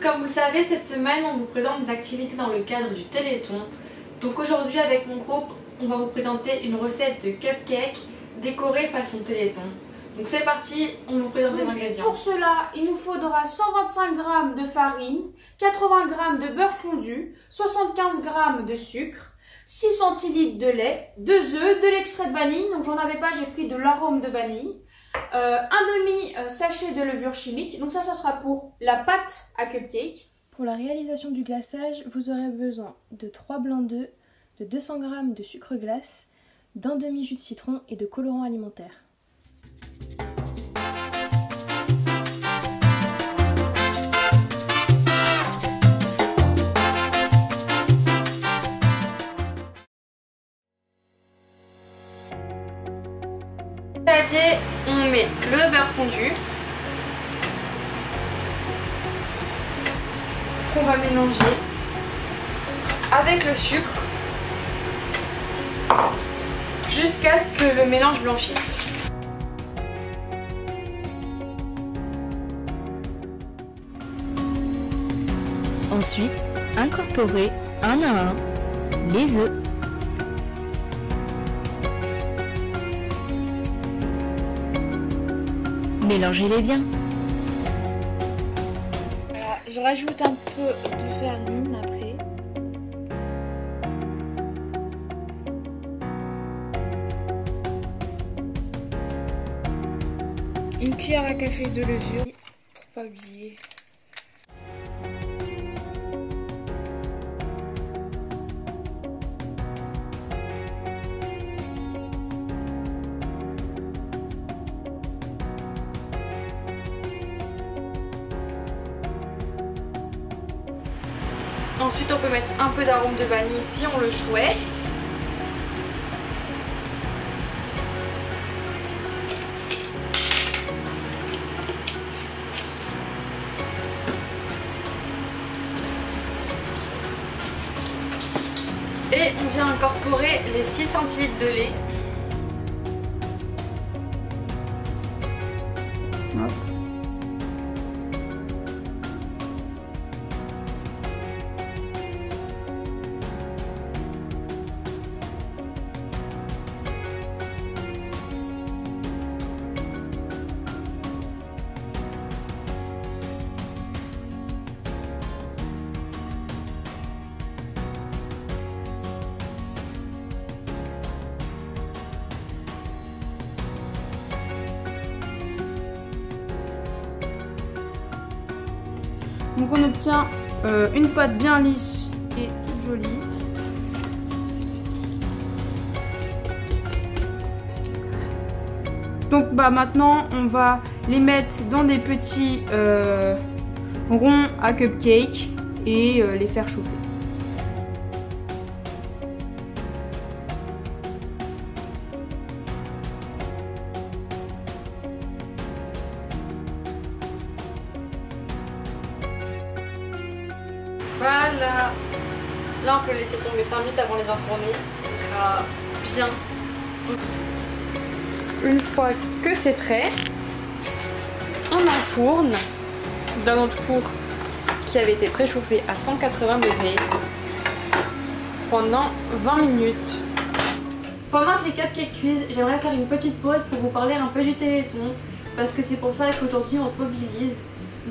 comme vous le savez, cette semaine on vous présente des activités dans le cadre du Téléthon. Donc aujourd'hui avec mon groupe, on va vous présenter une recette de cupcake décorée façon Téléthon. Donc c'est parti, on vous présente les ingrédients. Pour cela, il nous faudra 125 g de farine, 80 g de beurre fondu, 75 g de sucre, 6 centilitres de lait, 2 œufs, de l'extrait de vanille, donc j'en avais pas, j'ai pris de l'arôme de vanille, un demi sachet de levure chimique, donc ça sera pour la pâte à cupcake. Pour la réalisation du glaçage, vous aurez besoin de 3 blancs d'œufs, de 200 g de sucre glace, d'un demi-jus de citron et de colorant alimentaire. On met le beurre fondu qu'on va mélanger avec le sucre jusqu'à ce que le mélange blanchisse. Ensuite, incorporez un à un les œufs. Mélangez-les bien. Voilà, je rajoute un peu de farine après. Une cuillère à café de levure, pour pas oublier. Ensuite on peut mettre un peu d'arôme de vanille si on le souhaite. Et on vient incorporer les 6 centilitres de lait. Donc on obtient une pâte bien lisse et toute jolie. Donc maintenant on va les mettre dans des petits ronds à cupcake et les faire chauffer. Voilà. Là on peut laisser tomber 5 minutes avant les enfourner. Ce sera bien. Une fois que c'est prêt, on enfourne dans notre four qui avait été préchauffé à 180 degrés pendant 20 minutes. Pendant que les cupcakes cuisent, j'aimerais faire une petite pause pour vous parler un peu du Téléthon parce que c'est pour ça qu'aujourd'hui on se mobilise.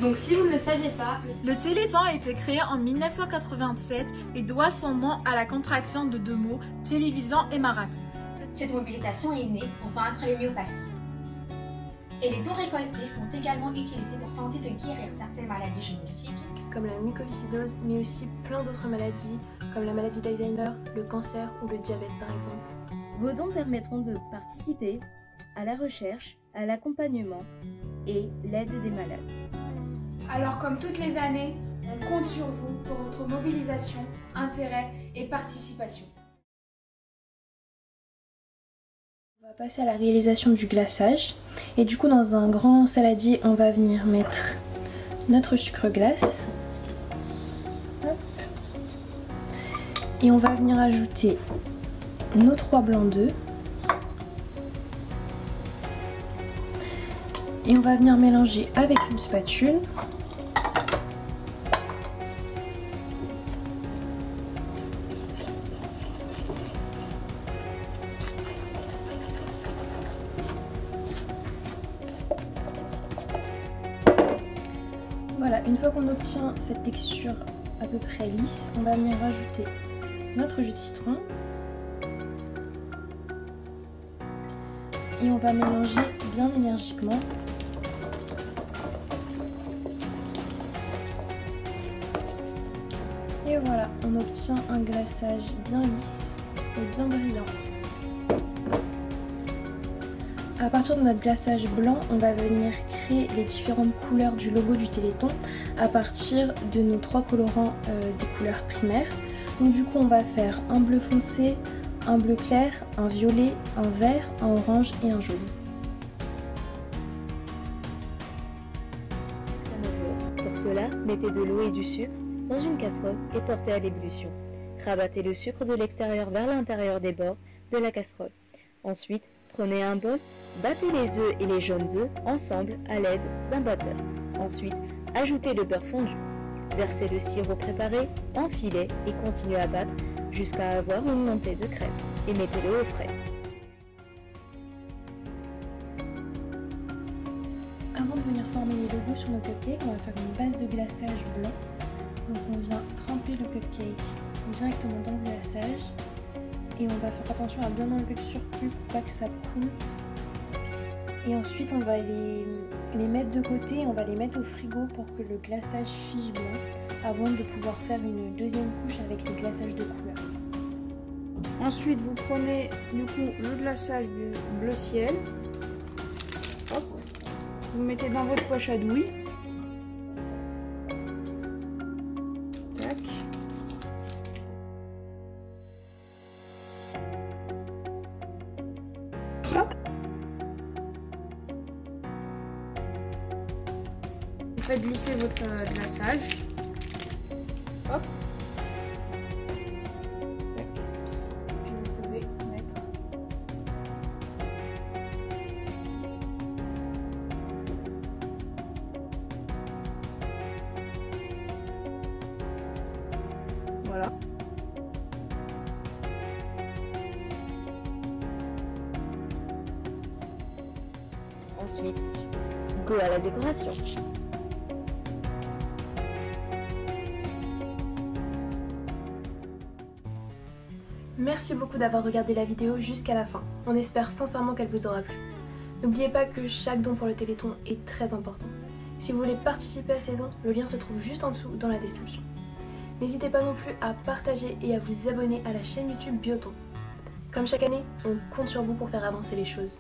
Donc si vous ne le saviez pas, le Téléthon a été créé en 1987 et doit son nom à la contraction de deux mots, télévision et marathon. Cette mobilisation est née pour vaincre les myopathies. Et les dons récoltés sont également utilisés pour tenter de guérir certaines maladies génétiques, comme la mucoviscidose, mais aussi plein d'autres maladies, comme la maladie d'Alzheimer, le cancer ou le diabète par exemple. Vos dons permettront de participer à la recherche, à l'accompagnement et l'aide des malades. Alors comme toutes les années, on compte sur vous pour votre mobilisation, intérêt et participation. On va passer à la réalisation du glaçage. Et du coup dans un grand saladier, on va venir mettre notre sucre glace. Hop. Et on va venir ajouter nos 3 blancs d'œufs. Et on va venir mélanger avec une spatule. Voilà, une fois qu'on obtient cette texture à peu près lisse, on va venir rajouter notre jus de citron. Et on va mélanger bien énergiquement. Et voilà, on obtient un glaçage bien lisse et bien brillant. À partir de notre glaçage blanc, on va venir créer les différentes couleurs du logo du Téléthon à partir de nos 3 colorants des couleurs primaires. Donc du coup, on va faire un bleu foncé, un bleu clair, un violet, un vert, un orange et un jaune. Pour cela, mettez de l'eau et du sucre dans une casserole et portez à l'ébullition. Rabattez le sucre de l'extérieur vers l'intérieur des bords de la casserole. Ensuite, prenez un bol, battez les œufs et les jaunes œufs ensemble à l'aide d'un batteur. Ensuite, ajoutez le beurre fondu. Versez le sirop préparé en filet et continuez à battre jusqu'à avoir une montée de crème. Et mettez-le au frais. Avant de venir former les logos sur nos cupcakes, on va faire une base de glaçage blanc. Donc on vient tremper le cupcake directement dans le glaçage. Et on va faire attention à bien enlever le surplus pour pas que ça coule. Et ensuite on va les mettre de côté et on va les mettre au frigo pour que le glaçage fiche bien avant de pouvoir faire une deuxième couche avec le glaçage de couleur. Ensuite, vous prenez du coup le glaçage du bleu ciel. Hop. Vous mettez dans votre poche à douille. Tac. Hop. Vous faites glisser votre glaçage. Hop. Voilà. Ensuite, go à la décoration. Merci beaucoup d'avoir regardé la vidéo jusqu'à la fin. On espère sincèrement qu'elle vous aura plu. N'oubliez pas que chaque don pour le Téléthon est très important. Si vous voulez participer à ces dons, le lien se trouve juste en dessous dans la description. N'hésitez pas non plus à partager et à vous abonner à la chaîne YouTube Bioton. Comme chaque année, on compte sur vous pour faire avancer les choses.